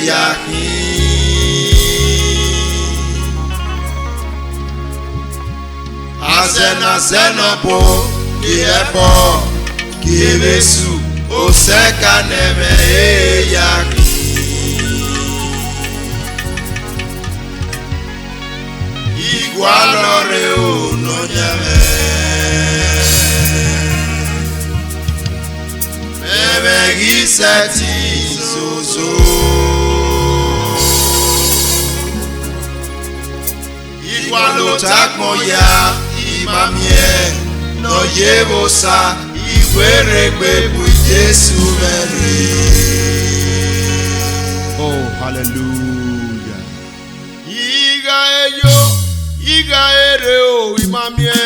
yaki. Azena po kiepo kiebesu oseka neme yaki. Igualore o no nyame. Gisati zozo Igualo takmoya imamie no yevosa Igweregbe bu Jesu meri. Oh, hallelujah. Iga ere o imamie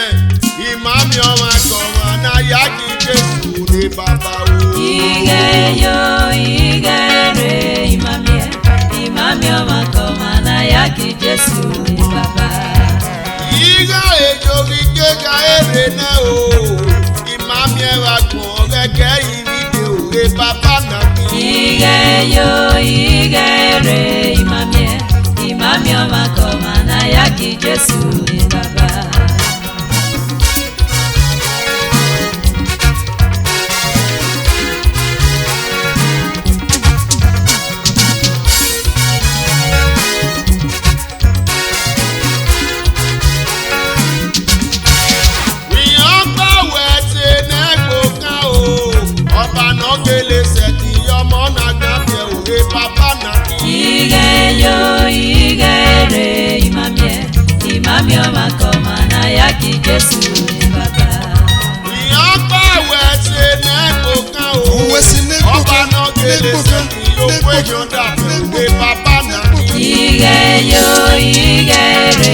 makoma na yaki Jesu ni baba o. Igere imamie makoma na yaki Jesu ni baba. Iga ejo ga ere na o imamie makoma gege iride o e baba na ki. Igere imamie makoma na yaki Jesu ni baba. Igere imamie makoma na yaki Jesu ni baba. Yapa wese neko kan o. Oba no gele se yo kwejo da pe papa na ki. Igere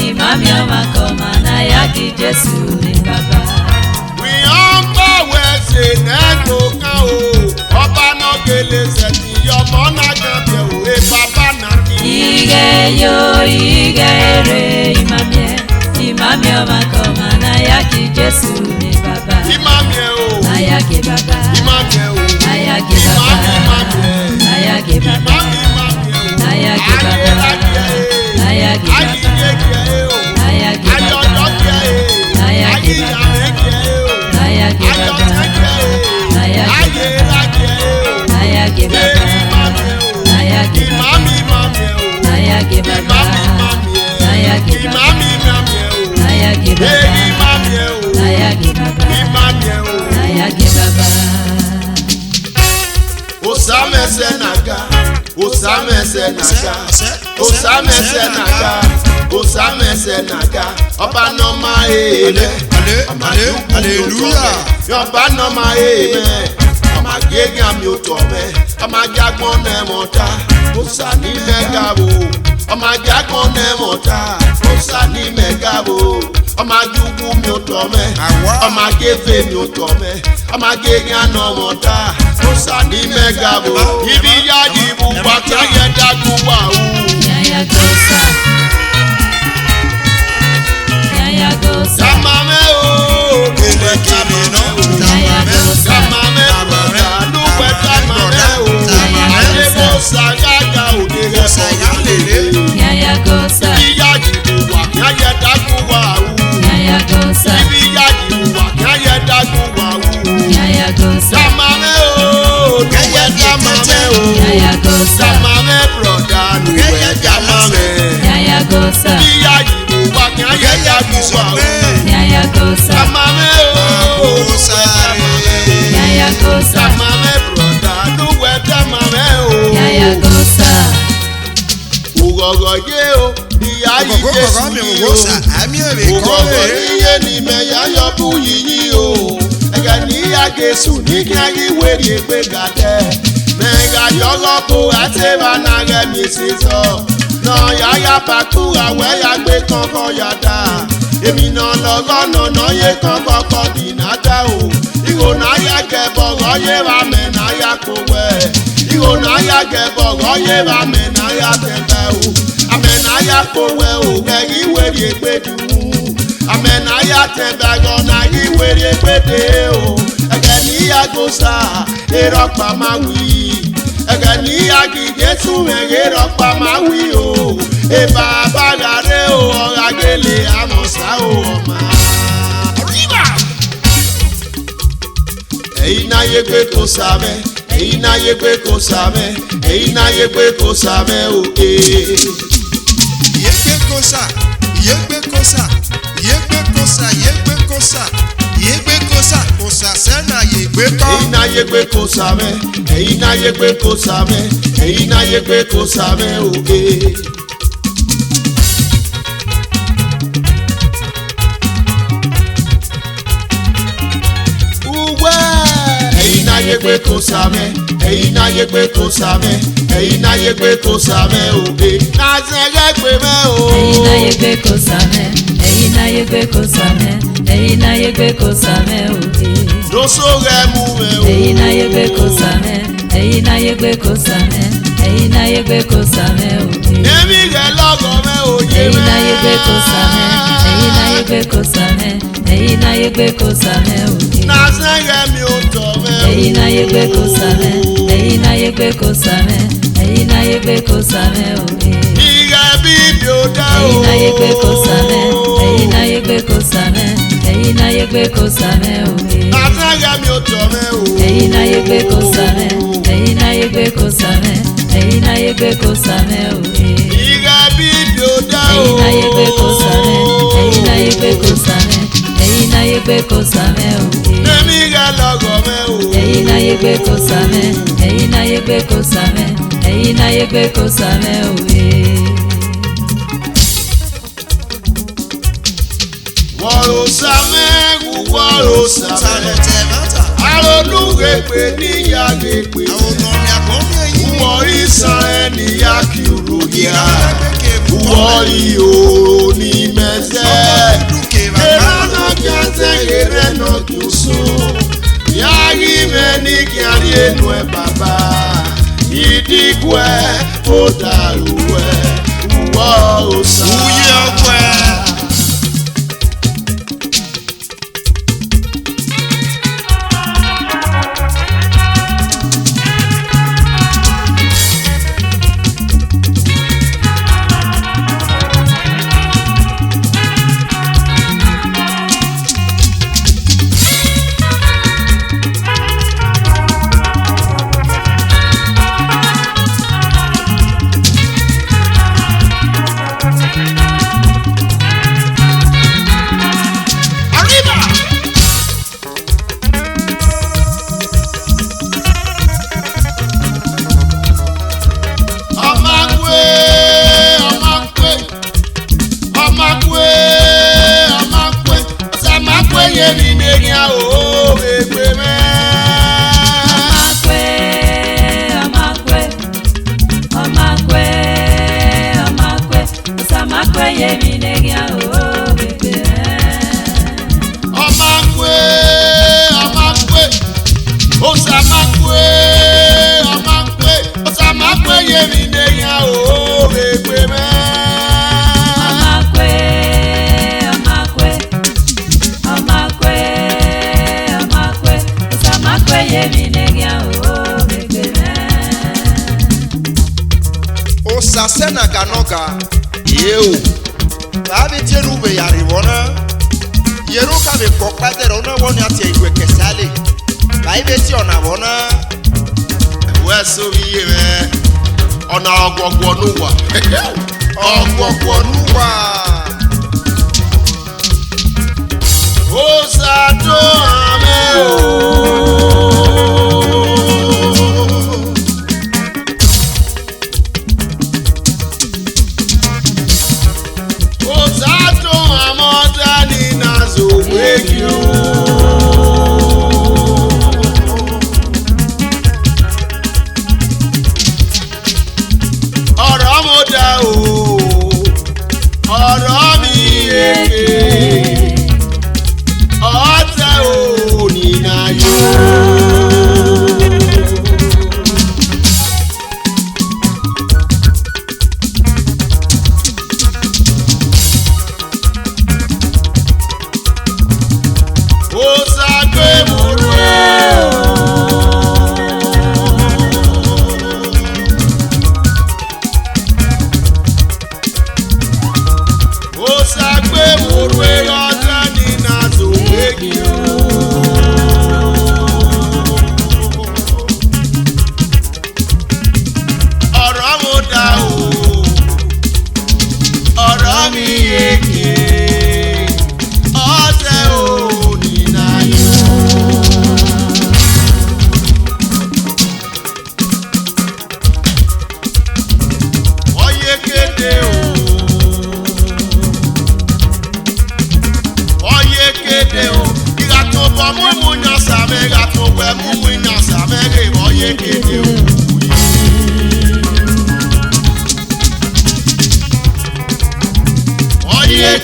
imamie makoma na yaki Jesu ni baba. Yapa wese neko kan o. Oba no gele se yo mona gan pe o papa na ki. Igere imamie makoma na yaki Jesu ni baba. Imamie o. Na yaki baba. Imamie o. Na yaki baba. Na yaki baba. Na yaki baba. Na yaki baba. Na yaki baba. Na yaki baba. Na yaki baba. Na yaki baba. Na yaki baba. Na yaki baba. Na yaki baba. Na yaki baba. Na yaki baba. Na yaki baba. Na yaki baba. Osamese naga. Oba no ma eme. Hallelujah. Oba no ma eme. Oma gege ami otome. Oma jagbon ne mota. Osani megabo. Oma jagbon ne mota. Osani megabo. Oma jugu mi otome. Oma gefe mi otome. Oma gege ano mota. Osani megabo. Ibi ya jibu bata yeda kuwa u. Yaya gosa. Tamame o. Tamame broda. Nuwe tamame o. Adebo sagaga odere sogale. Yaya gosa. Iya jibu wa yeda kuwa u. Yaya gosa. Ibi ya jibu wa yeda kuwa u. Yaya gosa. Tamame o. Nuwe tamame o. Yaya gosa. Tamame broda. Nuwe tamame. Yaya gosa. Iya jibu wa yeda kuwa u. Yaya gosa. Tamame o. Yaya gosa. Tamame broda. Nuwe tamame o. Yaya gosa. Ugogo ye o. Iya yi Jesu yi o. Ugogo iye ni meya yo bu yiyi o. Ega ni ya Jesu ni ki agi weri egbe gade. Mega yogo ko ate bana ge mi siso. No ya ya paku awe ya gbe kankan ya da. Èmi náà lọ́gọ́nà náà yé kankan kan dìnnàdá o. Ìhò náà yá gẹ̀bọ̀gọ́ yé wa mẹ́ náà yá kó wẹ̀. Ìhò náà yá gẹ̀bọ̀gọ́ yé wa mẹ́ náà yá tẹ̀tẹ̀ o. Àmẹ́ náà yá kó wẹ̀ o kẹ́yìn wèrè ègbèdìmú. Àmẹ́ náà yá tẹ̀bẹ̀ gan náà yí wèrè ègbèdè o. Ẹ̀gẹ̀ ní yàgò sá èrò pa máa wí. Ẹ̀gẹ̀ ní yá kí Jésù mẹ́gẹ́ rọpa máa wí o. Èbà bàgàdé o, ọ̀rá gèlè àmọ̀sá o ọ̀ma. Ẹ̀yin náà yé pé kò sàmẹ́, ẹ̀yin náà yé pé kò sàmẹ́, ẹ̀yin náà yé pé kò sàmẹ́ o. Yegbe kosa, yegbe kosa, yegbe kosa, yegbe kosa, yegbe kosa, kosa sena yegbe ko. Ẹ̀yin náà yé pé kò sàmẹ́, ẹ̀yin náà yé pé kò sàmẹ́, ẹ̀yin náà yé pé kò sàmẹ́ o. Ẹ̀yin náà yé pé kò sàmẹ́, ẹ̀yin náà yé pé kò sàmẹ́, ẹ̀yin náà yé pé kò sàmẹ́ o. Nàzẹ́gẹ́ pé mẹ́ o. ẹ̀yin náà yé pé kò sàmẹ́, ẹ̀yin náà yé pé kò sàmẹ́, ẹ̀yin náà yé pé kò sàmẹ́ òde. Lóso rẹ̀ mú mẹ́ o. ẹ̀yin náà yé pé kò sàmẹ́, ẹ̀yin náà yé pé kò sàmẹ́, ẹ̀yin náà yé pé kò sàmẹ́ òde. Èmi rẹ̀ lọ́gọ̀ mẹ́ o yé mẹ́. ẹ̀yin náà yé pé kò sàmẹ́, ẹ̀yin náà yé pé kò sàmẹ́, ẹ̀yin náà yé pé kò sàmẹ́ òde. Nàzẹ́gẹ́ mi ò tọ̀ mẹ́ o. ẹ̀yin náà yé pé kò sàmẹ́, ẹ̀yin náà yé pé kò sàmẹ́, ẹ̀yin náà yé pé kò sàmẹ́ òde. Ìrẹ́ bíbí ò dá o. ẹ̀yin náà yé pé kò sàmẹ́, ẹ̀yin náà yé pé kò sàmẹ́, ẹ̀yin náà yé pé kò sàmẹ́ òde. Nàzẹ́gẹ́ mi ò tọ̀ mẹ́ o. ẹ̀yin náà yé pé kò sàmẹ́, ẹ̀yin náà yé pé kò sàmẹ́, ẹ̀yin náà yé pé kò sàmẹ́ òde. Ìrẹ́ bíbí ò dá o. ẹ̀yin náà yé pé kò sàmẹ́, ẹ̀yin náà yé pé kò sàmẹ́, ẹ̀yin náà yé pé kò sàmẹ́ òde. Èmi rẹ̀ lọ́gọ̀ mẹ́ o. ẹ̀yin náà yé pé kò sàmẹ́, ẹ̀yin náà yé pé kò sàmẹ́, ẹ̀yin náà yé pé kò sàmẹ́ òde. Wọ́rọ̀ sàmẹ́ wọ́rọ̀ sàmẹ́. Talote mata. Arolúwe pé níyà lè pè. Àwọn ọ̀nà mi àkọ́mí ẹ̀yìn. Wọ́ ìsàn ẹnìyà kì í ròyà. Ìgbà gbẹ́gbẹ́ kè Wọ́ ìhò ní mẹ́sẹ̀. Dúkè bàbá. Ìlànà kẹsẹ̀ ìrẹ́ náà kì í sùn. Yáyí mẹ́ ní kí a rí ẹnu ẹ̀ bàbá. Ìdíkù ẹ̀ ó dàrú ẹ̀. Wọ́ òsà. Wúyẹ́ ọgbẹ́. Sasena ganoga Yeo. Babi tienu be yari wona Yero ka be kokpa de rona woni ati igwe kesale Bai be ti ona wona Wẹ́ sórí iye rẹ̀ ọ̀nà ọ̀gbọ̀gbọ̀ nuwa. Ọgbọgbọ nuwa Ó sàdó àmẹ́ o. Ó sàdó àmọ́ dání náà zòwé kí o. Ọ̀rọ̀ mo dá o, ọ̀rọ̀ mi èké, ọ̀tẹ̀ ò ní náyó.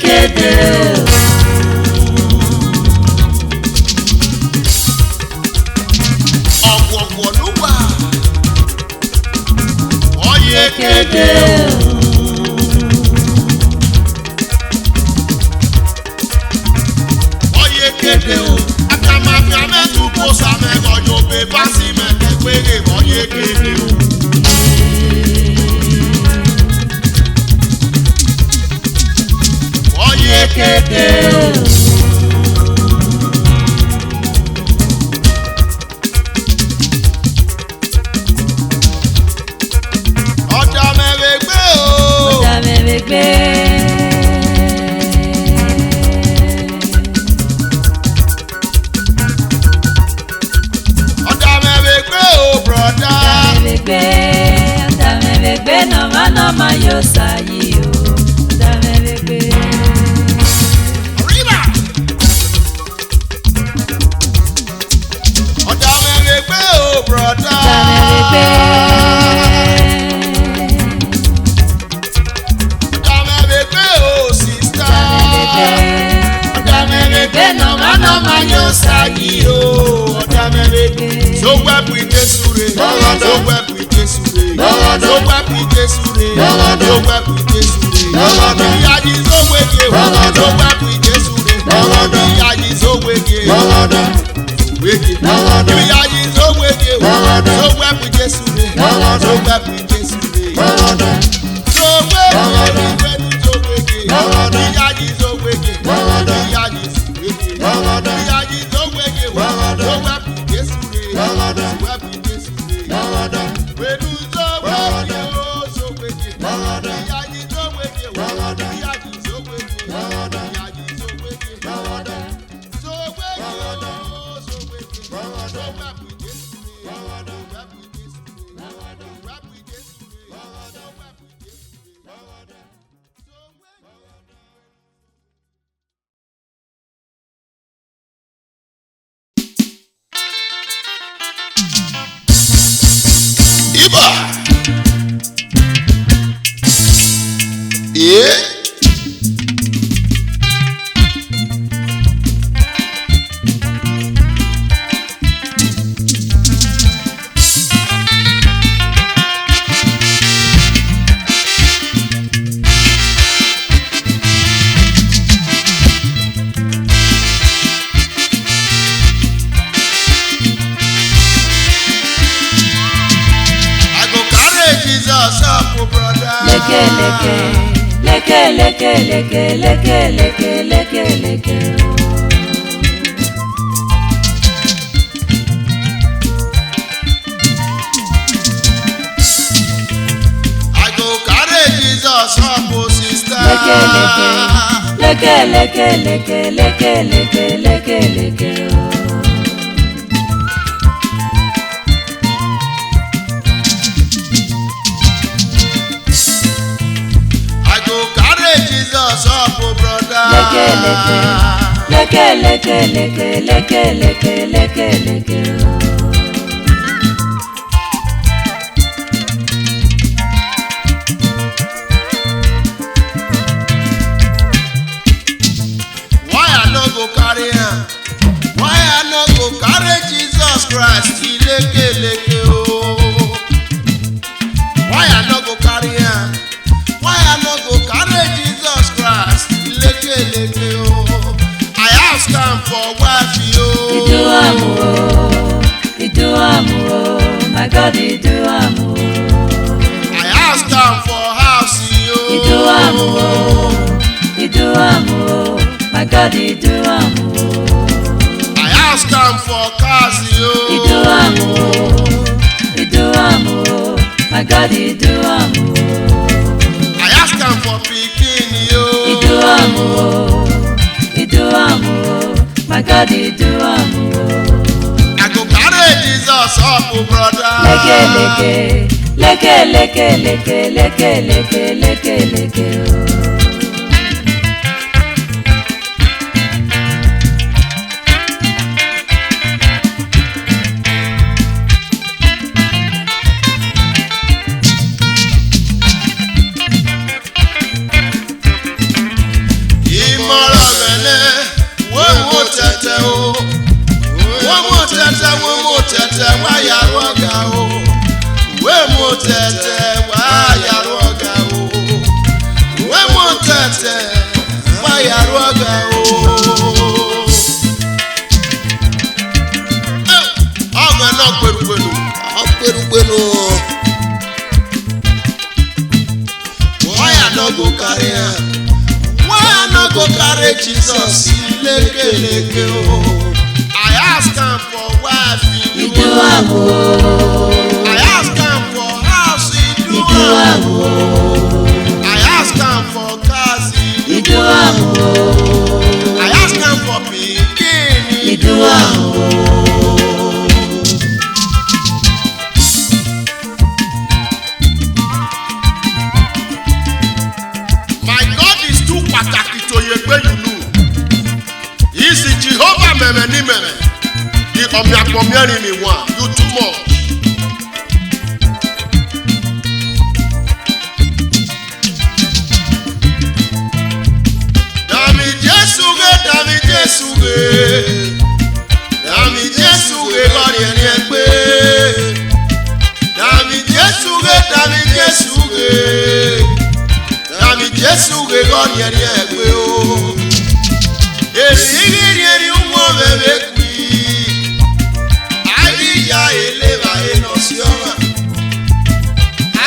kéde ọ̀gbọ̀gbọ̀ ló wà oyè kéde oyè kéde o akamafia mẹ́tùkú sàmẹ́gọ̀jọ̀ bẹ́ẹ̀ bá sí mẹ́tẹ́ péré oyè kéde o. Oyè kéde ọjà mẹ́rẹ̀ gbé o. ọjà mẹ́rẹ̀ gbé. ọjà mẹ́rẹ̀ gbé o broda. ọjà mẹ́rẹ̀ gbé nọ́mánọ́má yóò ṣàyí o. ọjà mẹ́rẹ̀ gbé. Arriba. ọjà mẹ́rẹ̀ gbé o broda. ọjà mẹ́rẹ̀ gbé. ọjà mẹ́rẹ̀ gbé o sista. ọjà mẹ́rẹ̀ gbé nọ́mánọ́má yóò ṣàyí o. ọjà mẹ́rẹ̀ gbé. sowẹ́pù ìjẹ́sùrè. sowẹ́pù ìjẹ́sùrè. sowẹ́pù ìjẹ́sùrè. sowẹ́pù ìjẹ́sùrè. ìyájí sowéke. sowẹ́pù ìjẹ́sùrè. ìyájí sowéke. wéke. ìyájí sowéke. sowẹ́pù ìjẹ́sùrè. sowẹ́pù ìjẹ́sùrè. sowéke. ìyájí sowéke. ìyájí sowéke. ìyájí sowéke. sowẹ́pù ìjẹ́sùrè. sowẹ́pù ìjẹ́sùrè. pẹ̀lú sowéke o sowéke. ìyájí sowéke. ìyájí sowéke. ìyájí sowéke. sowéke o sowéke. sowẹ́pù ìjẹ́sùrè. sowẹ́pù ìjẹ́sùrè. sowẹ́pù ìjẹ́sùrè. Iba. Yeah. I go carry Jesus up, oh brother. Leke leke leke leke leke leke leke leke I go carry Jesus up, oh sister. leke leke leke leke leke leke leke leke I go carry Jesus up, oh brother. leke leke leke leke leke leke leke Why I no go carry am? Why I no go carry Jesus Christ? Leke leke oh. Why I no go carry am? Why I no go carry Jesus Christ? Leke leke oh. I ask am for wife Idu yo. amu oh, my God Idu amu oh. I ask am for house yo. Idu amu oh, my God Idu amu oh. I ask am for cars yo. Idu amu oh, my God Idu amu oh. I ask am for pikin yo. Idu amu oh, my God Idu amu oh. I go carry Jesus up, oh brother. Leke leke oh. tete wa yaroga o we mo tete wa yaroga o we mo tete wa yaroga o ọgọ na perugbenu why no go carry Jesus leke o I ask am for wife he do am o I ask am for house he do am o I ask am for cars he do am o I ask am for pikin he do am o. My God is too pataki to yegbe you know. He is the Jehovah memeni meme. The omiakomiani ni one. You too much. Dami Jesuge, Dami Jesuge, Dami Jesuge, God yeni ekpe. Dami Jesuge, Dami Jesuge, Dami Jesuge, God yeni ekpe o. Eri umo bebe kwi, ayi ya eleva enosioma.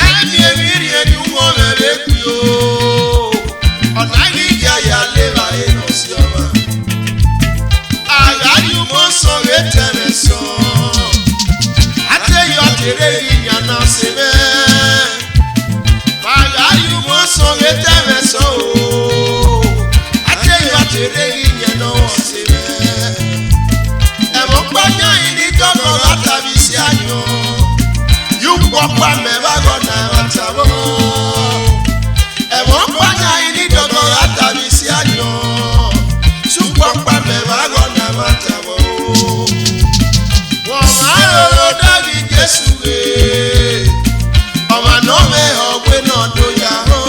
Ayi eri umo bebe kwi o, onagi ya leva enosioma. Agari umo so eteme so, ate yo tere inyana sebe. Agari umo so eteme so, ate yo tere inyana sebe. Emo panya ini tomo lata bisi anyo, you papa me bago na matabo. Emo panya ini tomo lata bisi anyo, you papa me bago na matabo. Wama oro Davi Jesuge, oma no me ogwe no do ya ho,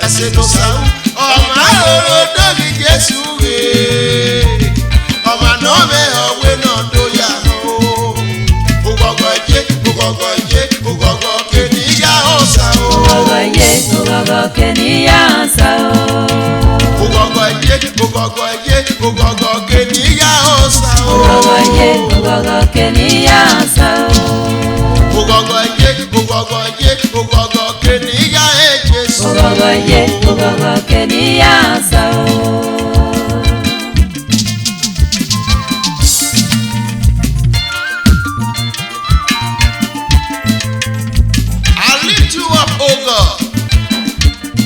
ese no sau. Oma oro Davi Jesuge, oma no me ogwe no do ya ho. Ugogo keni ya osa o. Ugogo keni ya osa o. Ugogo keni ya osa o. Ugogo keni ya osa o. Ugogo keni ya ejesu. Ugogo keni ya osa o. I lift you up, O God.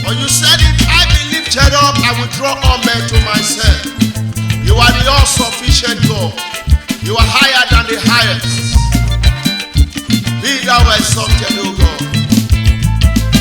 When you said if I be lifted up, I will draw all men to myself. You are the all-sufficient God. You are higher than the highest. Be thou exalted, O God.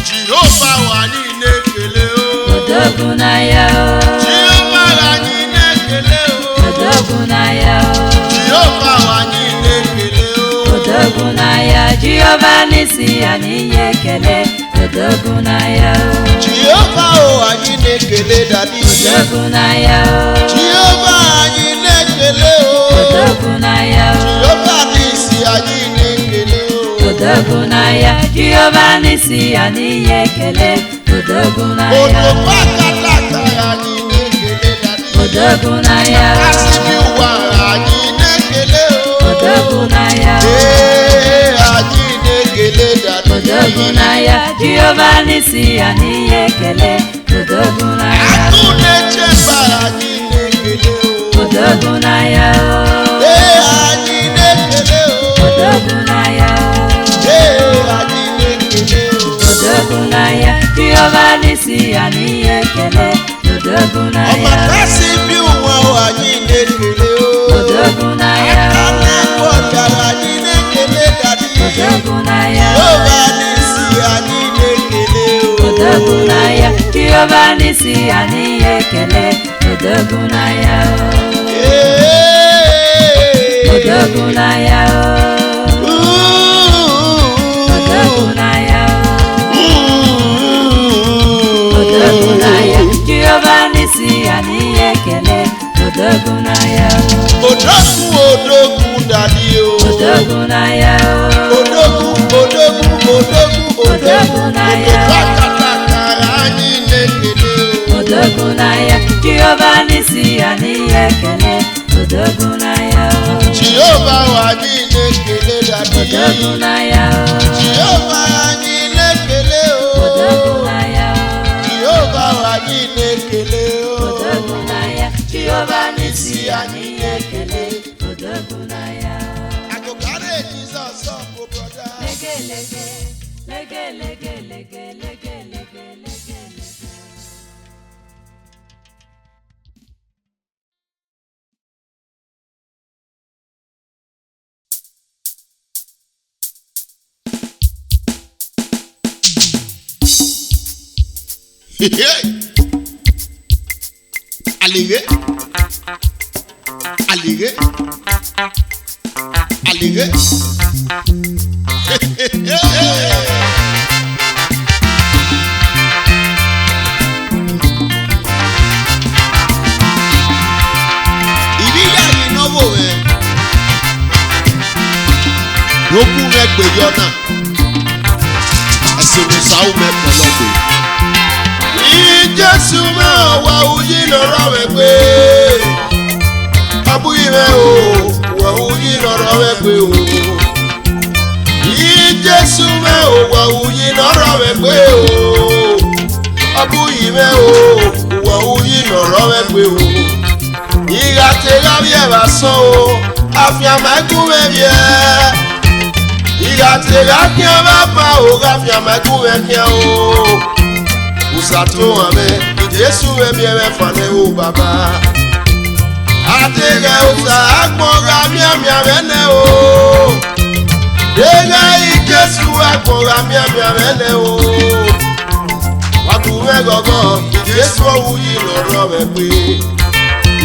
Jehovah wani nekele o. Odogunaya o. Jehovah wani nekele o. Odogunaya o. Jehovah wani nekele o. Odogunaya Jehovah nisi aniyekele. Odogunaya o. Jehovah wani nekele dadi. Odogunaya o. Jehovah wani nekele o. Odogunaya o. Jehovah nisi aniyekele o. Odogunaya Jehovah nisi aniyekele. Odogunaya o. Odopakataka aniyekele dadi. Odogunaya o. Asibiwa aniyekele o. Odogunaya o. Aniyekele dadi. Odogunaya Jehovah nisi aniyekele. Odogunaya o. Akunecheba aniyekele o. Odogunaya o. Aniyekele o. Odogunaya o. Aniyekele o. Odogunaya Jehovah nisi aniyekele. Odogunaya o. Ọmọdésí bí wọn wà ní ìdẹ́kẹ̀lé o. Odogunaya o. Akálẹ́kọ̀ọ́dà wà ní ìdẹ́kẹ̀lé dàdí. Odogunaya o. Yóò bá ní sí àní ìdẹ́kẹ̀lé o. Odogunaya Jehovah nisi aniyekele. Odogunaya o. Odogunaya o. Odogunaya o. Odogunaya Jehovah nisi aniyekele. Odogunaya o. Odogun dàdí o. Odogunaya Odogunaya, Jehovah nisi aniye kele. Odogunaya, Jehovah wa ni lekele dadi. Odogunaya, Jehovah wa ni lekele o. Odogunaya, Jehovah wa ni lekele o. Odogunaya, Jehovah nisi aniye kele. Odogunaya, I go carry Jesus up, oh brother. lege lege, lege lege lege lege lege lege lege. Allige. Allige. Allige. Ibi ya ni novo me. Roku me gbe yona. Asinu sawo me polo Jésù máa wà òyì lọ́rọ̀ rẹ̀ pé abúyí rẹ̀ o wà òyì lọ́rọ̀ rẹ̀ pé o. Jésù máa wà òyì lọ́rọ̀ rẹ̀ pé o abúyí rẹ̀ o wà òyì lọ́rọ̀ rẹ̀ pé o. Ìgbà tẹ̀lé bí ẹ̀ bá sán o àfihàn mẹ́kún rẹ̀ bí ẹ̀. Ìgbà tẹ̀lé kí ẹ bá pa o àfihàn mẹ́kún rẹ̀ kí ẹ o. Usato ame, Jesu ebi eme fane o baba. Atege usa akmoga miamia mene o. Dega i Jesu akmoga miamia mene o. Wakume gogo, Jesu uyi loro mepe.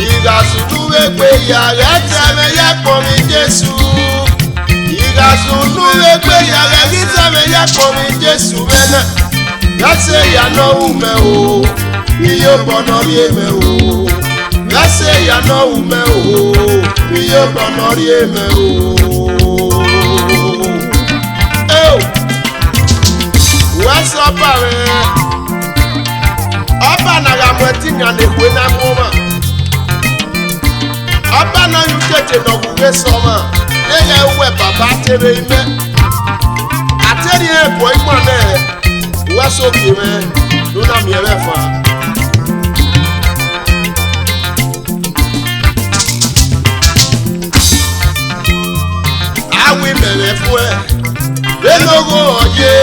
Iga sunu mepe ya rete me ya komi Jesu. Iga sunu mepe ya rete me ya komi Jesu mene. Yase ya no ume o, miyo bonori eme o. Yase ya no ume o, miyo bonori eme o. Oh, what's up, man? Oba na ya mweti nya nekwe na moma. Oba na yukete no kuwe soma. Eye uwe baba tere ime. Ateri e boy mane. What's up, man? Don't have me ever. I will never fue. They no go on ye.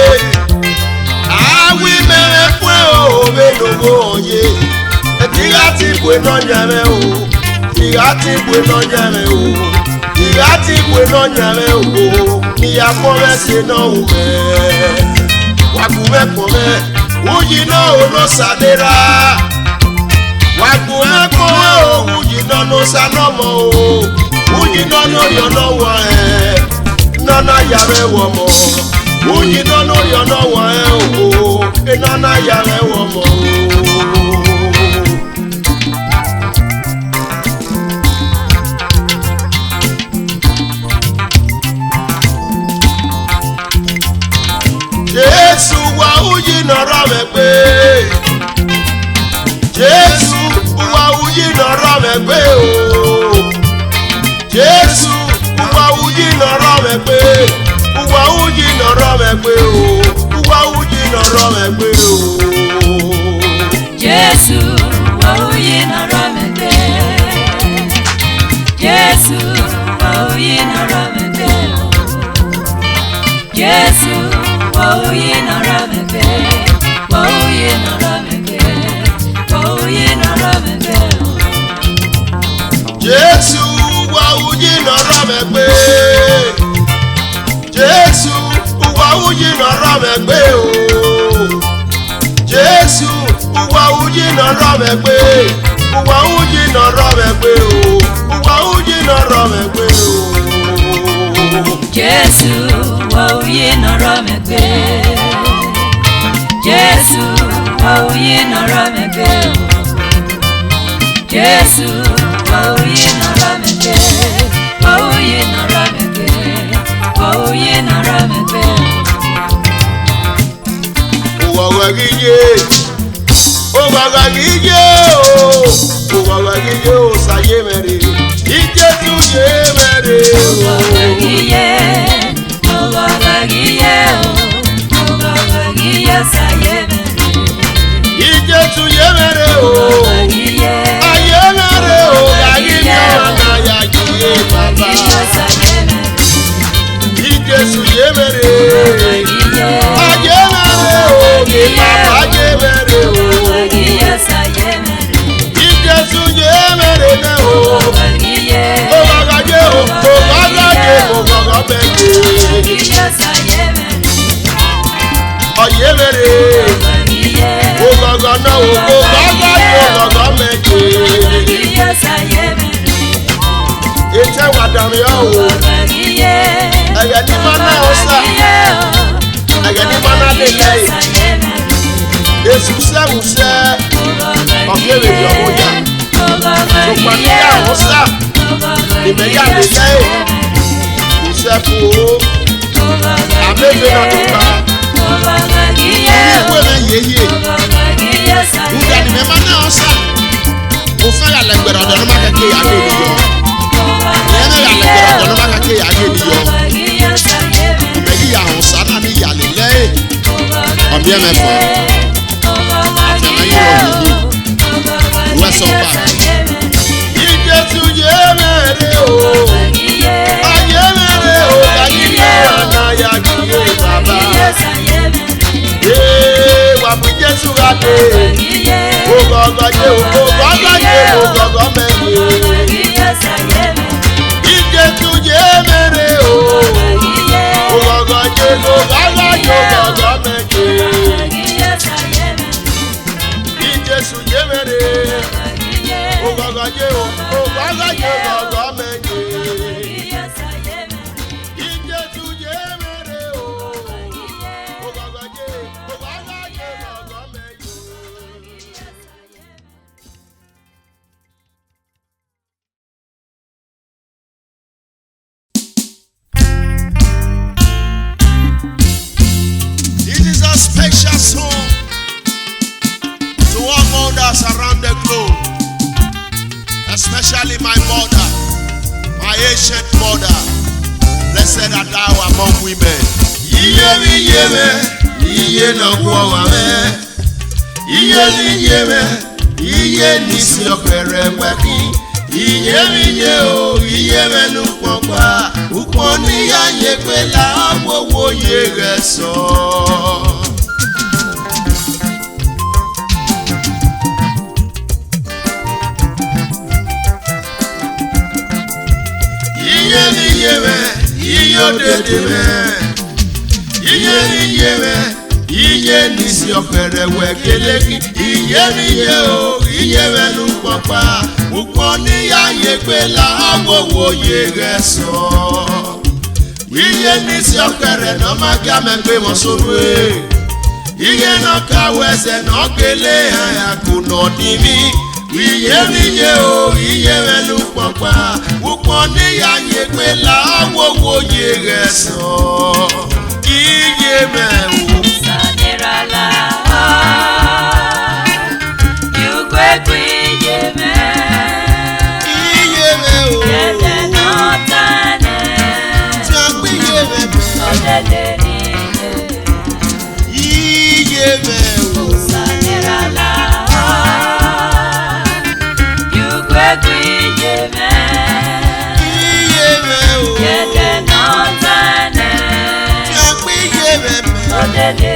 I will never fue. Oh, they no go on ye. Tirati fue no llame o. Tirati fue no llame o. Tirati fue no llame o. Ni a pobre se no me. Wakume kome, uji no no sadera. Wakume kome, uji no sanomo. Uji no yono wa nana yare womo. Uji no yono wa nana yare womo. Jésù wà òyì lọ́rọ̀ rẹ̀ pé. Jésù wà òyì lọ́rọ̀ rẹ̀ pé o. Jésù wà òyì lọ́rọ̀ rẹ̀ pé. Wà òyì lọ́rọ̀ rẹ̀ pé o. Wà òyì lọ́rọ̀ rẹ̀ pé o. Jésù wà òyì lọ́rọ̀ rẹ̀ pé. Jésù wà òyì lọ́rọ̀ rẹ̀ pé o. Jésù. Woye na ramebe, woye na ramebe, woye na ramebe. Jésù wà òyì lọ́rọ̀ rẹ̀ pé. Jésù wà òyì lọ́rọ̀ rẹ̀ pé o. Jésù wà òyì lọ́rọ̀ rẹ̀ pé. Wà òyì lọ́rọ̀ rẹ̀ pé o. Wà òyì lọ́rọ̀ rẹ̀ pé o. Jésù woye na ramebe. Jésù woye na ramebe. Jésù woye na ramebe. Woye na ramebe. Woye na ramebe. Wàwàgíyé, ó wàwàgíyé o. Ogogagi ye o saye mere. Ijesu ye mere. Ogogagi ye saye mere. Ijesu ye mere o. Aye mere o. Gagi na ya ye baba. Ijesu ye mere. Aye mere o. Ge baba ye mere o. Ijesu ye mere ne o. Ogogagi o. Ogogagi Oye mere. Ogogo na ogogo meje. Eche wadami o. Aya ni mana osa. Aya ni mana lele. Esu se muse. Okere yo moja. Sopani ya osa. Imeya lele. Usefu o. Amebe na toka. Iwe me yeye. Uga ni mema na osa. Ofa ya legbera de no makake ya ge ni yo. Yene ya legbera de no makake ya ge ni yo. Imeyi ya osa na ni ya lele. Obi e me fo. Atana yi o yi. We so pa. Ijesu ye mere o. Aye mere o. Gagi na ya gi baba. Wabu Jesu gade. Ogogo je ogogo meje. Ijesu je mere o. Ogogo je ogogo meje. Ijesu je mere. Ogogo je ogogo meje. Ijesu je mere o. Ogogo je ogogo meje. This is a special song to all mothers around the globe, especially my mother, my ancient mother. Blessed art thou among women. Iye no kwa me. Iye nisi okere weki. Iye o, iye menu kwakwa. Ukoni ya yekwela awowo yegeso. Iye odedeme. Iye nisi okere wekeleki. Iye o, iye menu kwakwa. Ukoni ya yekwela awowo yegeso. Iye nisi okere no maga megbe mosorwe. Iye no kaweze no kele ya kuno dimi. Iye o, iye menu kwakwa. Ukoni ya yekwela awowo yegeso. Iye me o. Sanirala. You great iye me. Yede no tane. Odede Iye me o. Sanirala. You great iye me. Yede no tane. Odede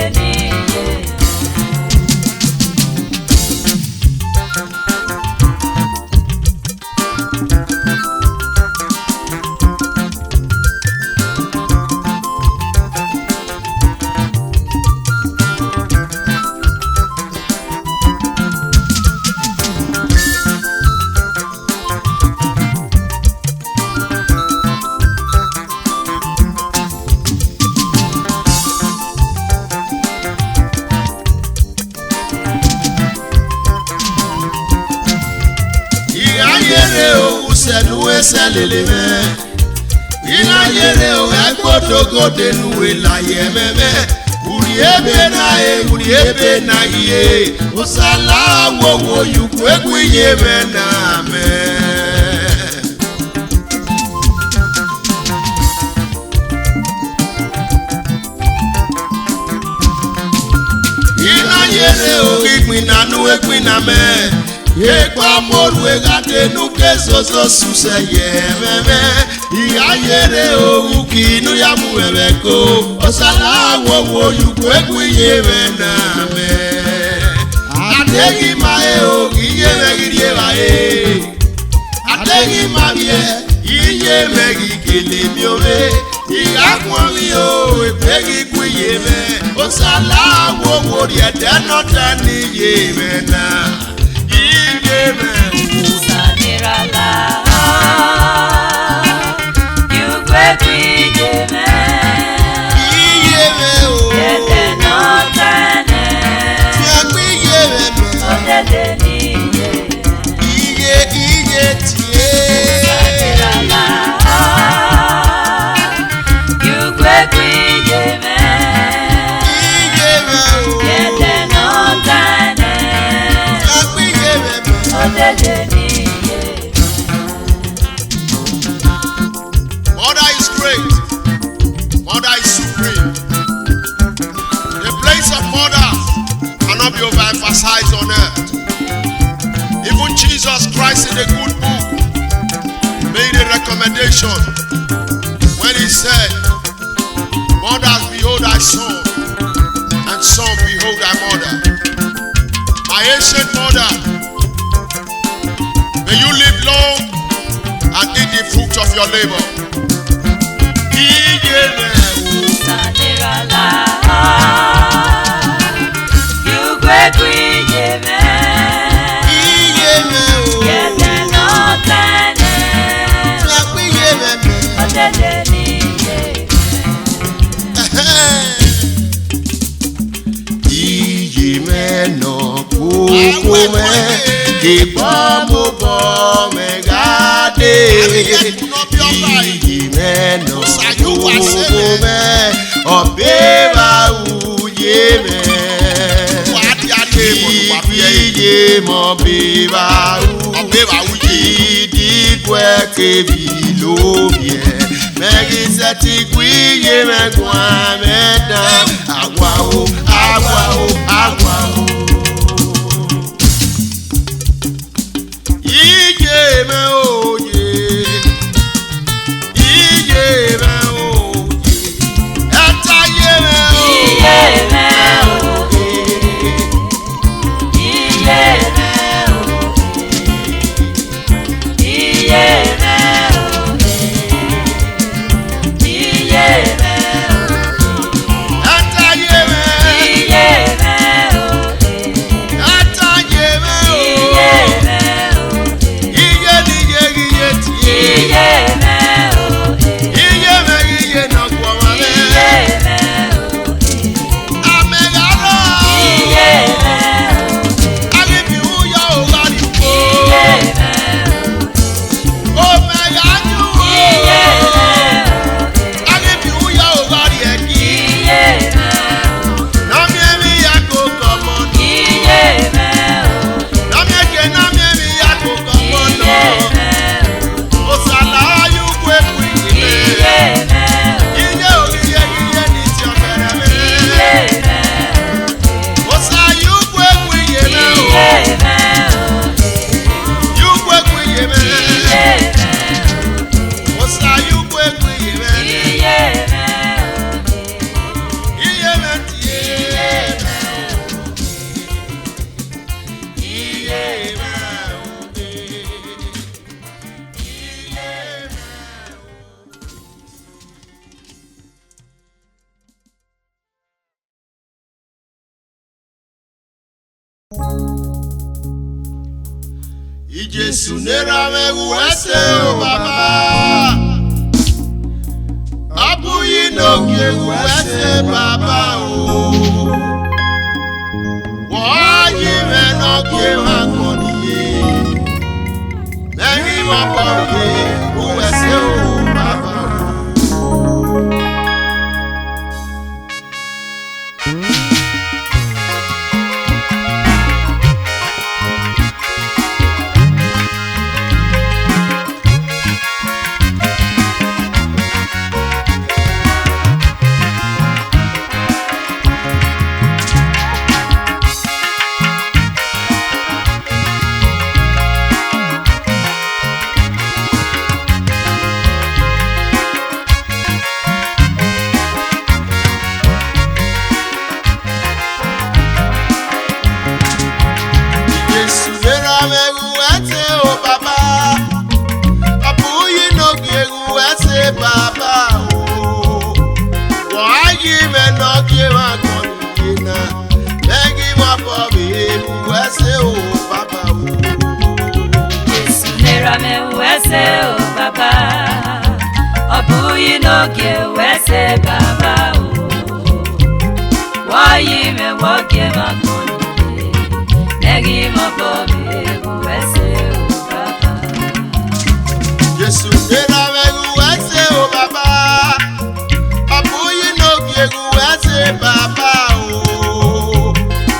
Selele me. Ina yere o egbodogo denu elaye meme. Uri ebe na iye osala wo yukwu egwu iye me na me ina yere o ikpina nu ekpina me Ekwa moru egate nuke soso suse yememe Iya yere o ukinu ya muwebeko Osala wo yukwu egwu yeme na me Adegi mae o iyeme girie wae Adegi mabie iyeme gikele miome Iya kwami o epegi kuyeme Osala wo riede notani yeme na Sanirala, you quit me, Mother is great. Mother is supreme. The place of mothers cannot be overemphasized on earth. Even Jesus Christ in the good book made a recommendation when he said, Mothers, behold thy son, and son, behold thy mother. My ancient mother, may you live long and eat the fruit of your labor. Ijesu nera me uwese o baba Abuyi noge uwese baba o Wayi me noge makoniye Negi wapoye uwese o baba bọ̀ bí ewu ẹsẹ̀ o bàbá o. Jésù nira mi wẹ́sẹ̀ o bàbá. Ọ̀bùyí n'oge wẹ́sẹ̀ bàbá o. Wọ́yí mi wọ́gẹ̀ máa kọ́ nìyẹn. Lẹ́yìn mọ́ bọ̀ bí ewu ẹsẹ̀ o bàbá. Jésù nira mi wẹ́sẹ̀ o bàbá. Ọ̀bùyí n'oge wẹ́sẹ̀ bàbá o.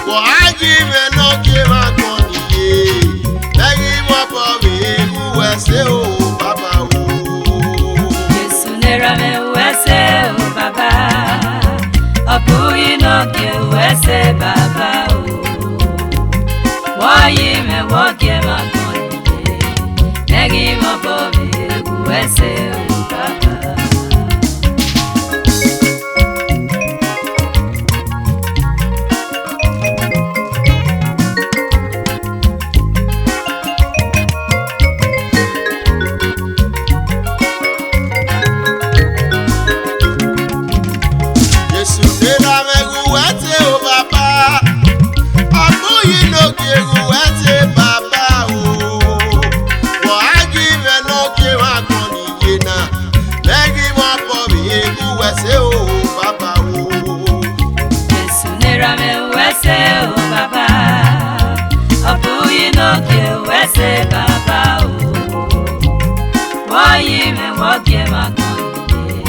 Wọ́yí mi n'oge máa kọ́ nìyẹn. Lẹ́yìn mọ́ bọ̀ bí ewu ẹsẹ̀ o bàbá o. Jésù nira mi wẹ́sẹ̀ o bàbá. Ọ̀bùyí n'oge wẹ́sẹ̀ bàbá o. Wọ́yí mi wọ́gẹ̀ máa kọ́ nìyẹn. Lẹ́yìn mọ́ bọ̀ bí ewu ẹsẹ̀ o bàbá. Jésù nira mẹ́gun wẹ́tẹ̀ o bàbá. Ọ̀bùyí n'oge wẹ́tẹ̀ bàbá o. Wọ́n á jí mẹ́ n'oge wá kọ́ nìyẹn náà. Lẹ́yìn wọ́n bọ̀ bí ewu wẹ́sẹ̀ o bàbá o. Jésù nira mi wẹ́sẹ̀ o bàbá. Ọ̀bùyí n'oge wẹ́sẹ̀ bàbá o. Wọ́yí mi wọ́gẹ̀ máa kọ́ nìyẹn.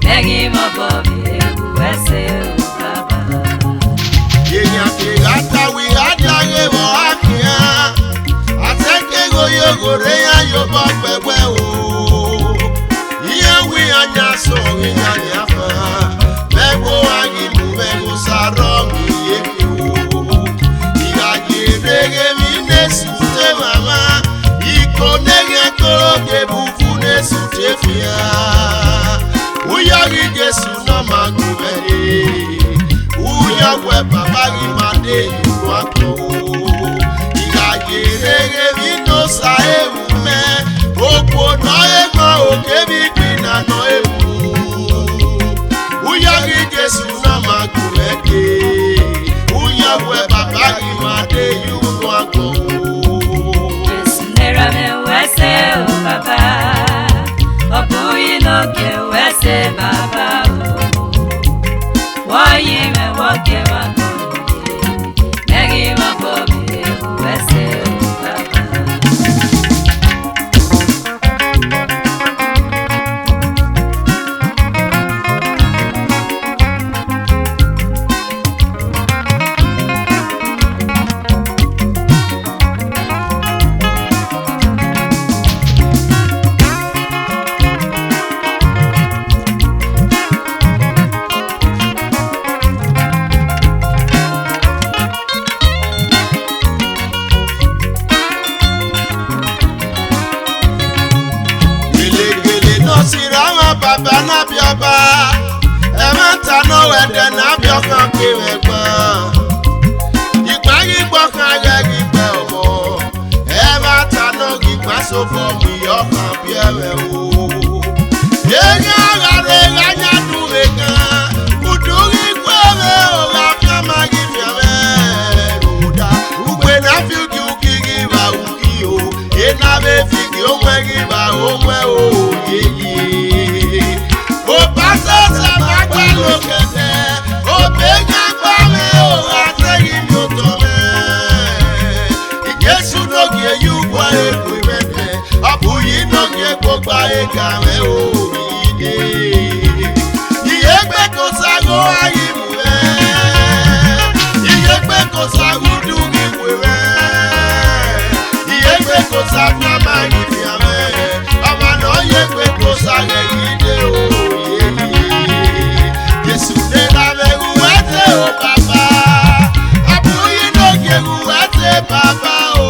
Lẹ́yìn mọ́ bọ̀ bí ewu wẹ́sẹ̀ o bàbá. Èèyàn kìí àtàwí àdáyé wọ̀ á kìí hàn. Àtẹ́kẹ́rọ yóò rẹ̀ yàn yóò bọ̀ pẹ̀pẹ́ o. Ìyẹn wí ànyà sọ̀rọ̀ ìyá ni a fà. Mẹ́gbó àyìnbó mẹ́gbó sàrọ̀ mi yé mi o. Ìyàjì rere mi ní sùté màmá. Ìkó nẹ́yìn kóró kébù fún ní sùté fìyà. Wúyọ̀rí Jésù náà máa gùn mẹ́rin. Wúyọ̀wẹ̀ bàbá rí máa dé ìlú àpò. Ìyàjì rere mi ló sa ewu mẹ́. Òpó náà ẹ̀gbọ́n òkè mi gbìnà náà ewu. Wúyọ̀rí Jésù náà máa gùn mẹ́rin. Wúyọ̀wẹ̀ bàbá rí máa dé ìlú àpò. Jésù nira mi wẹ́sẹ̀ o bàbá. Ọ̀bùyí n'oge wẹ́sẹ̀ bàbá o. Wọ́yí mi wọ́gẹ̀ máa kọ́ nìyẹn. Lẹ́yìn mọ́ bọ̀ bí ewu wẹ́sẹ̀ o bàbá. Gèlègèlè náà sì ráwọn bàbá náà bí ọba. Ẹ má tanná wẹ̀dẹ̀ náà bí ọkàn kéwẹ̀ gbọ́n. Ìgbà yígbọ́ kan yẹ gbígbẹ́ ọmọ. Ẹ má tanná gbígbà sófò mi ọkàn bí ẹ̀rẹ̀ o. Èèyàn ara rẹ̀ ráyà dúró gan. Kùdùrí gbọ́rẹ̀ òrà kan máa yí mi ọ̀rẹ́ ròdà. Ugbe náà fi kí ukiri wà wùkí o. Iná bẹ́ fi kí ó mẹ́ kí wà ó mẹ́ o yéyé. Ó bá sọ̀sẹ̀ máa gbá lókèdè. Ó bẹ́ yá gbá mi ó àtẹ̀yìn mi ó tọ̀ mẹ́. Ìjésù n'oge yú gbọ́ èkó ìmẹ̀tẹ̀. Ọ̀bùyí n'oge gbogbo ẹ̀ka rẹ̀ ó yí dé. Iye gbé kò sago ayé mu rẹ̀. Iye gbé kò sago dùn ìwé rẹ̀. Iye gbé kò sago máa yí fi àmẹ́. Ọmọ náà yẹ gbé kò sáré yí dé o. Jésù dé lábẹ́rù wẹ́tẹ̀ o bàbá. Ọ̀bùyí n'oge wẹ́tẹ̀ bàbá o.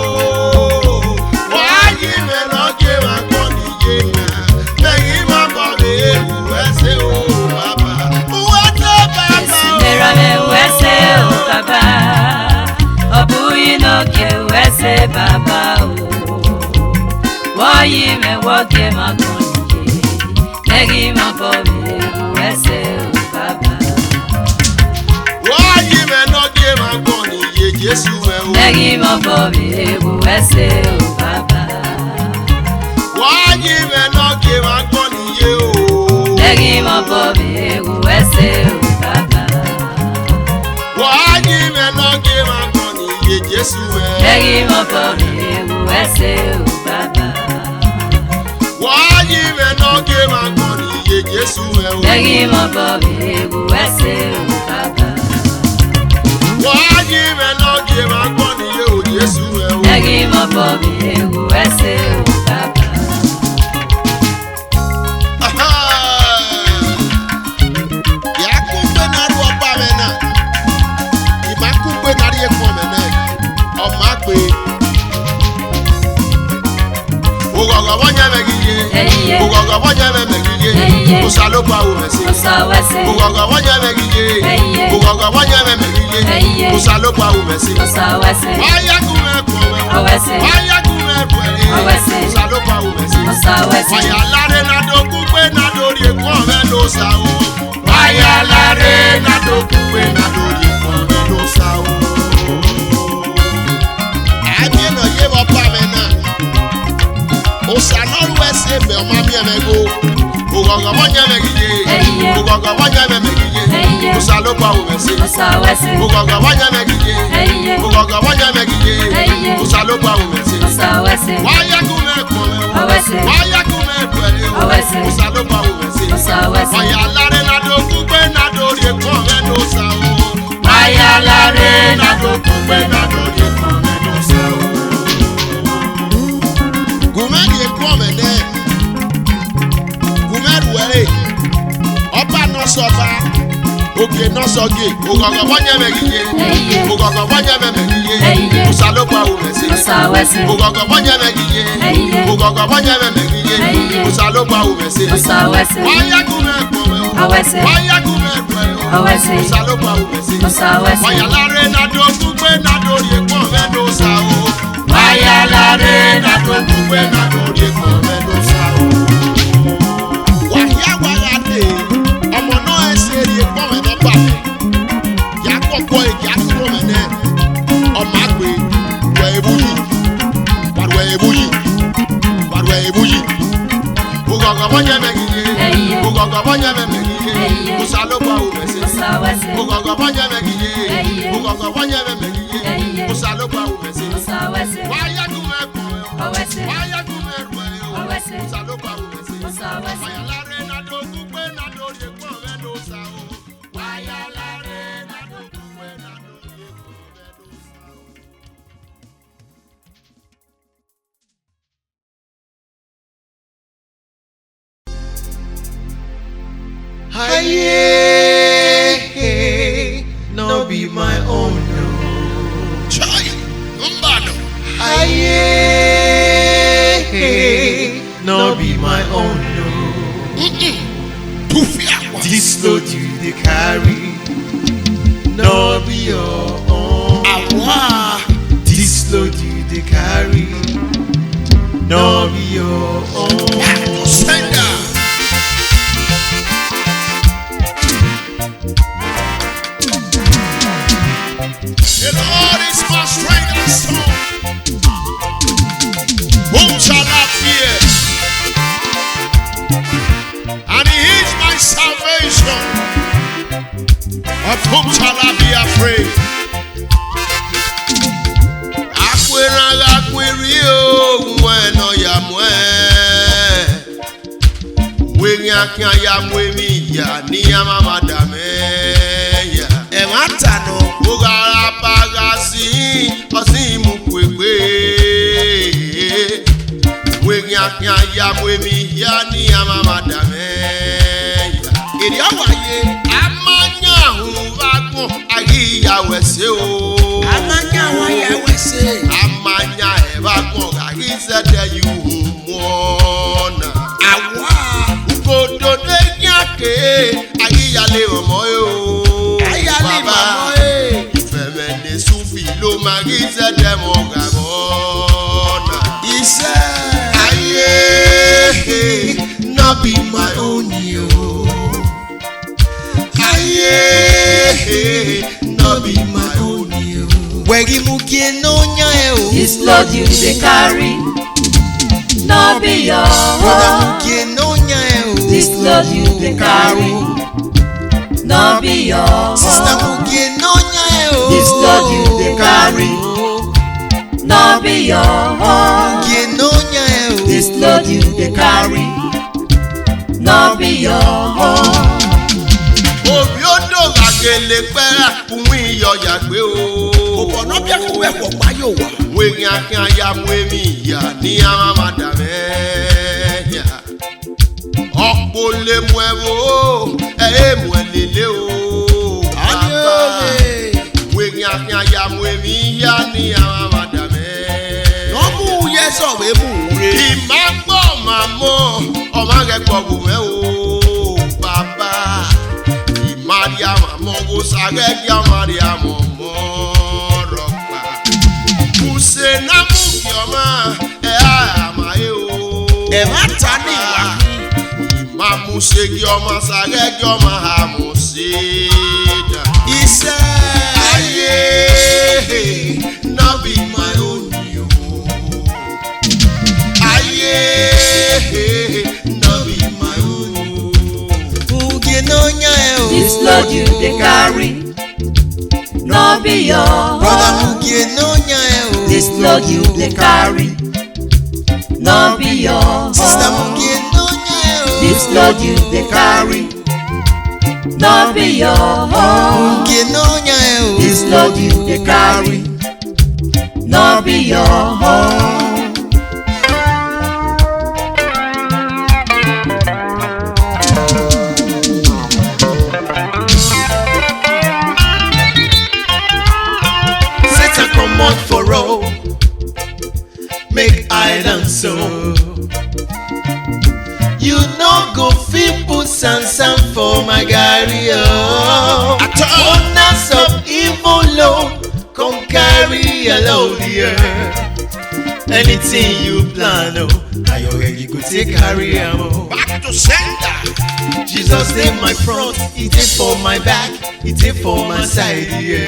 Wọ́n á yí mi n'oge wá kọ́ nìyẹn náà. Lẹ́yìn má bọ̀ lé ewu ẹsẹ̀ o bàbá. Wẹ́tẹ̀ bàbá Jésù o. nira mi wẹ́sẹ̀ o bàbá. Ọ̀bùyí n'oge wẹ́sẹ̀ bàbá o. Wọ́yí mi wọ́gẹ̀ máa kọ́ nìyẹn. Lẹ́yìn mọ́ bọ̀ bí ewu wẹ́sẹ̀ o bàbá. Wọ́n á yí mi n'oge wá kọ́ nìyẹn. Jésù ẹ̀ o. Lẹ́yìn mọ́ bọ̀ bí ewu ẹsẹ̀ ò bàbá. Wàá yí mẹ́nà kí n máa gbọ́ nìyé o. Lẹ́yìn mọ́ bọ̀ bí ewu ẹsẹ̀ ò bàbá. Wàá yí mẹ́nà kí n máa gbọ́ nìyé Jésù ẹ̀. Lẹ́yìn mọ́ bọ̀ bí ewu ẹsẹ̀ ò bàbá. Wàá yí mẹ́nà kí n máa gbọ́ nìyé Jésù ẹ̀ o. Lẹ́yìn mọ́ bọ̀ bí ewu ẹsẹ̀ ò bàbá. Wàá yí mẹ́nà kí n máa gbọ́ nìyé o Jésù ẹ̀ o. Lẹ́yìn mọ́ bọ̀ bí ewu ẹsẹ̀ ò bàbá. Yàkùngbé náà rú ọba mẹ́ náà. Ìmákùngbé náà rí ẹ̀kọ́ mẹ́ náà. Ọmọ àgbè. Ògọ̀gọ̀ wọ́n yẹ mẹ́gìyẹ. Ẹyẹ. Ògọ̀gọ̀ wọ́n yẹ mẹ́gìyẹ. Ẹyẹ. Musa ló pa òun ẹ̀sìn. Musa wẹsẹ̀. Ògọ̀gọ̀ wọ́n yẹ mẹ́gìyẹ. Ẹyẹ. Ògọ̀gọ̀ wọ́n yẹ mẹ́gìyẹ. Ẹyẹ. Musa ló pa òun ẹ̀sìn. Musa wẹsẹ̀. Wáyákùn ẹ̀kọ́ mẹ́. Ọwẹsẹ̀. Wáyákùn ẹ̀kọ́ ẹ̀. Ọwẹsẹ̀. Musa ló pa òun ẹ̀sìn. Musa wẹsẹ̀. Wáyà láre nàdógún pé nàdórí ẹ̀kọ́ mẹ́ ló sá o. Wáyà láre nàdógún pé nàdórí ẹ̀kọ́ mẹ́ ló sá o. Àmì ẹ̀nà yé wọ́n pa mẹ́ náà. Osanolu ẹsẹ̀ mẹ́ ọmọ mi ẹ̀ mẹ́go. Ògọ̀gọ̀ wọ́n yẹ mẹ́gìyẹ. Ẹyẹ. Ògọ̀gọ̀ wọ́n yẹ mẹ́gìyẹ. Ẹyẹ. Musa ló pa òun ẹ̀sìn. Musa wẹsẹ̀. Ògọ̀gọ̀ wọ́n yẹ mẹ́gìyẹ. Ẹyẹ. Ògọ̀gọ̀ wọ́n yẹ mẹ́gìyẹ. Ẹyẹ. Musa ló pa òun ẹ̀sìn. Musa wẹsẹ̀. Wáyákùn ẹ̀kọ́ mẹ́ o. Ọwẹsẹ̀. Wáyákùn ẹ̀kọ́ ẹ̀ o. Ọwẹsẹ̀. Musa ló pa òun ẹ̀sìn. Musa wẹsẹ̀. Wáyà láre nàdógún pé nàdórí ẹ̀kọ́ mẹ́ ló sá o. Wáyà láre nàdógún pé nàdórí ẹ̀kọ́ mẹ́ ló sá o. Gùmẹ́rì ẹ̀kọ́ mẹ́ dẹ́. Gùmẹ́rì wẹ̀rẹ̀. Ọba náà sọba. Òkè náà sọ̀gè. Ògọ̀gọ̀ wọ́n yẹ mẹ́gìyẹ. Ẹyẹ. Ògọ̀gọ̀ wọ́n yẹ mẹ́gìyẹ. Ẹyẹ. Musa ló pa òun ẹ̀sìn. Musa wẹsẹ̀. Ògọ̀gọ̀ wọ́n yẹ mẹ́gìyẹ. Ẹyẹ. Ògọ̀gọ̀ wọ́n yẹ mẹ́gìyẹ. Ẹyẹ. Musa ló pa òun ẹ̀sìn. Musa wẹsẹ̀. Wáyákùn ẹ̀kọ́ mẹ́ o. Ọwẹsẹ̀. Wáyákùn ẹ̀kọ́ ẹ̀ o. Ọwẹsẹ̀. Musa ló pa òun ẹ̀sìn. Musa wẹsẹ̀. Wáyà láre nàdógún pé nàdórí ẹ̀kọ́ mẹ́ ló sá o. Wáyà láre nàdógún pé nàdórí ẹ̀kọ́ mẹ́ ló sá o. Wàhíà wàhálà dé ọmọ náà ẹ̀ ṣe èrè ẹ̀kọ́ mẹ́ náà bà mí. Yà á kọ̀kọ́ èkì á kúrò mẹ́ náà. Ọmọ àgbè wẹ̀ ebú yìí. Wàrúwẹ̀ ebú yìí. Wàrúwẹ̀ ebú yìí. Ògọ̀gọ̀ wọ́n yẹ mẹ́gìyẹ. Ẹyẹ. Ògọ̀gọ̀ wọ́n yẹ mẹ́gìyẹ. Ẹyẹ. Musa ló pa òun ẹ̀sìn. Musa wẹsẹ̀. Ògọ̀gọ̀ wọ́n yẹ mẹ́gìyẹ. Ẹyẹ. Ògọ̀gọ̀ wọ́n yẹ mẹ́gìyẹ. Ẹyẹ. Musa ló pa òun ẹ̀sìn. Musa wẹsẹ̀. Wáyákùn ẹ̀kọ́ ẹ̀ o. Ọwẹsẹ̀. Wáyákùn ẹ̀kọ́ ẹ̀ o. Ọwẹsẹ̀. Musa ló pa òun ẹ̀sìn. Musa wẹsẹ̀. Wáyà láre nàdógún pé nàdórí ẹ̀kọ́ mẹ́ ló sá o. Wáyà láre nàdógún pé nàdórí ẹ̀kọ́ mẹ́ ló sá o. Aye, no be my own, no. Chai, mbano. Aye, no be my own, no. Tufia. This load you dey carry, no be your own. Awa. This load you dey carry, no be your own. Senda. The Lord is my strength and song. Whom shall I fear? And He is my salvation. Of whom shall I be afraid? Akwera akweri o mweno ya mwe. Wengi akia ya mwemi ya ni ya mama dame ya. Ematano, Ogara bagasi osi mukwekwe. Wengi akia ya mwemi ya ni ya mama dame ya. Eri awaye amanya huvagun agi ya wese o. amanya wa ya wese. Amanya evagun agi zede yu mona. Awa, Ugodo de nyake agi ya le omo yo. ayale mamo Femene sufi lo magi zede mo gabona. Ise, Aye, no be my own, yo. aye, No be my own, yo. Wegi mukie no nya o. This load you dey carry, no be your Brother own. mukie no nya o. This load you dey carry, no be your own. Sister mukie no nya o. This load you dey carry, no be your own. Mukie no nya o. This load you dey carry, no be your own. Obi odo gagele pera kunwi iyo yagbe o. Obono bia ku we ko pa yo wa. Wengi akin aya mu emi ya ni ama madame ya. Ọ̀pọ̀ lè mú ẹ wo mú ẹ lélẹ̀ o. Bàbá wengi akin aya mu emi ya ni ama madame. Nomu ye so we mu re. Ìmá gbọ́ màmọ́ ọmọ rẹ̀ gbọ̀gù mẹ́ o. Bàbá ìmàdí àmàmọ́ wo sàrẹ́ kí àmàdí àmọ̀mọ́ rọ̀gbà. Kùsè náà mú kí ọmọ ẹ̀ àmàyé o. E ma ta ni wa. Ìmá mú ṣe kí ọmọ sàrẹ́ kí ọmọ àmọ̀ ṣe dà. Iṣẹ́ Ayé náà bí my own yo. Ayé náà bí my own. mukie no nya o. This load you dey carry, no be your Brother own. mukie no nya o. This load you dey carry, no be your own. Sister mukie no nya o. This load you dey carry, no be your own. Mukie no nya o. This load you dey carry, no be your own. Satan comot for road, make I dance so. You no go fit put sansan for my garri oh. Owners of evil load, come carry a load here. Anything you plan oh, na your head you go take carry am oh. Back to sender. Jesus dey my front, he dey for my back, he dey for my side yeah.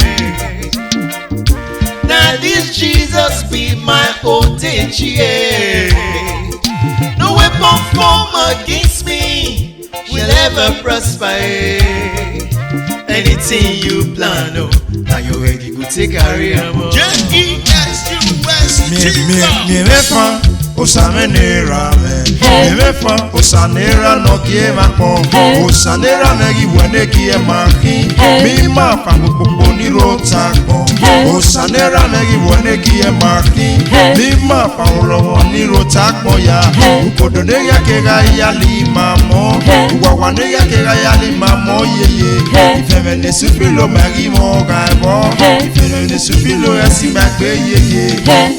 Now this Jesus be my otage, yeah. No weapon formed against me will ever prosper. Yeah. Anything you plan, oh, now your head you go take carry am. Oh. J-E-S-U-S Mi refa osanera me. Mi refa osanera no kie ma po. Osanera me gi wene kie ma ki. Mi ma fa popo ni rota ko. Osanera me gi wene kie ma ki. Mi ma fa lo ni rota ko ya. Ukodo ne ya ke ga ya li mamo. Uwa ne ya ke ga ya li mamo ye ye. Ifeme ne supilo mari mo ga bo. Ifeme ne supilo esi ma gbe ye ye.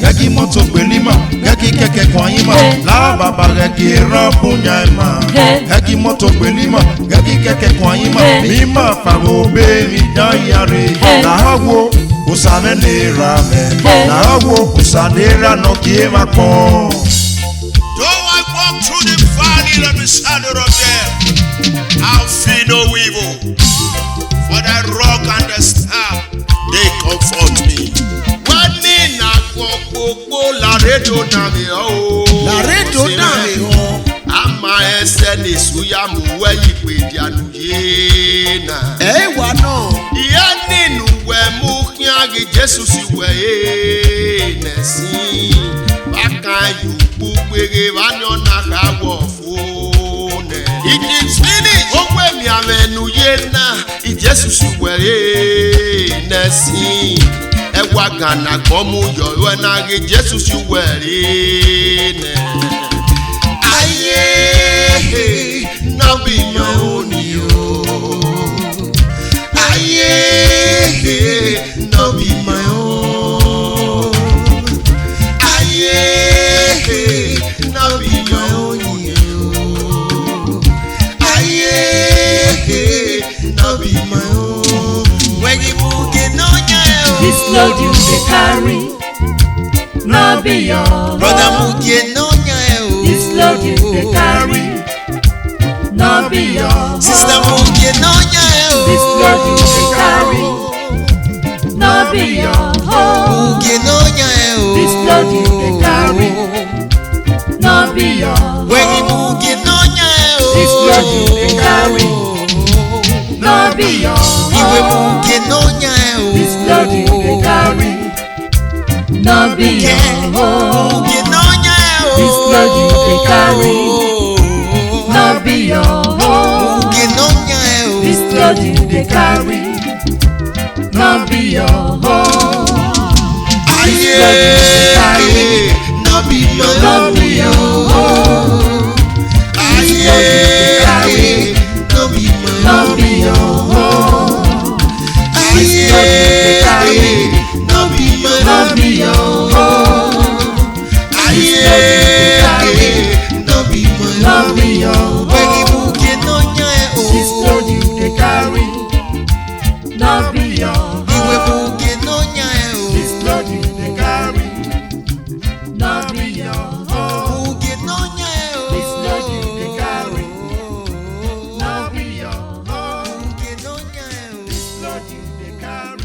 Gagi moto pelima, gagi keke kwanyima. La baba gagi rampunya ma. Gagi moto pelima, gagi keke kwanyima. Mima fago be mi dayare. La hawo usane ne rame. La hawo usane ra no kiema ko. Though I walk through the valley of the shadow of death, I'll fear no evil. For thy rock and the staff, they comfort me. When me na gbogbo la redo na mi o. La redo na mi o. Ama ẹsẹ̀ ní suya mu wẹ́yì pé dianu yé na. Wa no. Ìyá nínú wẹ̀ mú kí á rí Jésù sí wẹ̀ yé nẹ̀sìn. Bákan yòókù péré wá ní ọ̀nà àwọ̀ fún nẹ̀. Ìdí finish. Ó pè mí àmẹ́nu yé náà. Ìjésù sí wẹ̀ yé nẹ̀sìn. Ẹwà gànà gbọ́ mú yọ̀rọ̀ ẹ̀ náà rí Jésù sí wẹ̀ yé nẹ̀. Ayé náà bí yan òní o. Ayé náà bí my own. Ayé náà bí yan òní o. Ayé náà bí my own. Wẹ́gí mú kí náà yẹ o. This load you dey carry, no be your own. Brother mukie no nya o. This load you dey carry, no be your own. Sister mukie no nya o. This load you dey carry, no be your home. Uge no nya o. This load you dey carry, no be your home. When you uge no nya o. This load you dey carry, no be your Iwe home. uge no nya o. This load you dey carry, no be your home. Uge no nya o. This load you dey carry, no be your home. Uge no nya o. This load you dey carry, no be your home. Aye, no be your No be your home. Aye, no be my No be your home. Aye, no be my No be your home. Aye, no be my No be your When home. you uge no nya This o. load you dey carry, no be your Iwe home. uge no nya o. This load you dey carry, no be your home. Uge no nya o. This load you dey carry, no be your home. Uge no nya o. This load you dey carry.